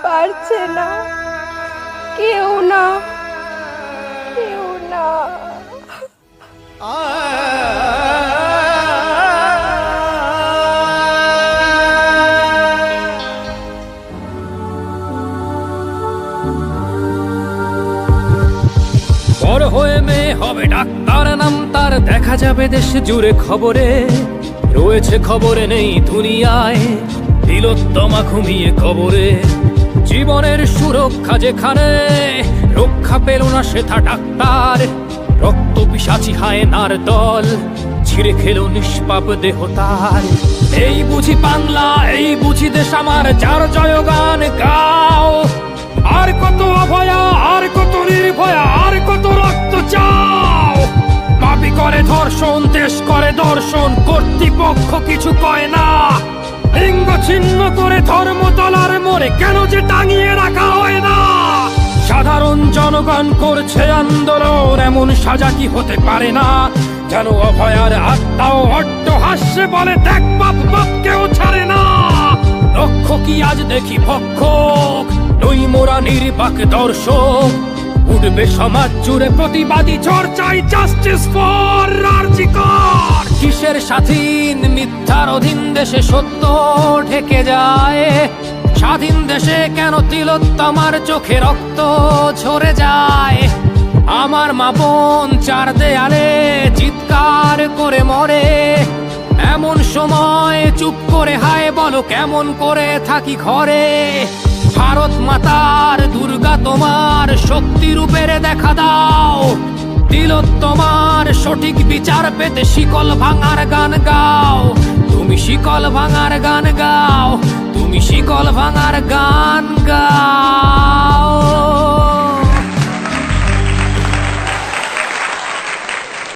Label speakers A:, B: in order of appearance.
A: পারছে না, কেউ না, কেউ না।
B: বড় হয়ে মেয়ে হবে ডাক্তার, নাম তার দেখা যাবে দেশ জুড়ে খবরে, রয়েছে খবরে নেই দুনিয়ায় তিলোত্তমা ঘুমিয়ে কবরে। জীবনের সুরক্ষা যেখানে রক্ষা পেল না সেথা ডাক্তার, রক্ত পিশাচি হায়নার দল ছিঁড়ে খেলো নিষ্পাপ দেহ তার। এই বুঝি বাংলা, এই বুঝি দেশ আমার, যার জয়গান গাও। আর কত অভয়া, আর কত নির্ভয়া, আর কত রক্ত চাও। পাপি করে ধর্ষণ, দেশ করে দর্শন, কর্তৃপক্ষ কিছু কয় না। লিঙ্গ ছিন্ন করে ধর্মতলার মোড়ে কেন যে টাঙিয়ে রাখা হয় না। সাধারণ জনগণ করছে আন্দোলন, এমন সাজা কি হতে পারে না। যেন অভয়ার আত্মাও অট্ট হাস্যে বলে, দেখ বাপ বাপ কেউ ছাড়ে না। লক্ষ্য কি আজ দেখি ভক্ষক, নই মোরা নির্বাক দর্শক। উঠবে সমাজ জুড়ে প্রতিবাদী চর্চাই, জাস্টিস ফর আরজি কর। কিসের স্বাধীন, মিথ্যার অধীন দেশে সত্য ঢেকে যায়। স্বাধীন দেশে কেন তিলোত্তমার চোখে রক্ত ঝরে যায়। আমার মা বোন চার দেয়ালে চিৎকার করে মরে, এমন সময় চুপ করে হায় বলো কেমন করে থাকি ঘরে। ভারত মাতার, দুর্গা তোমার শক্তি রূপের দেখা দাও। তিলোত্তমার সঠিক বিচার পেতে শিকল ভাঙার গান গাও। তুমি শিকল ভাঙার গান গাও, তুমি শিকল ভাঙার গান গাও।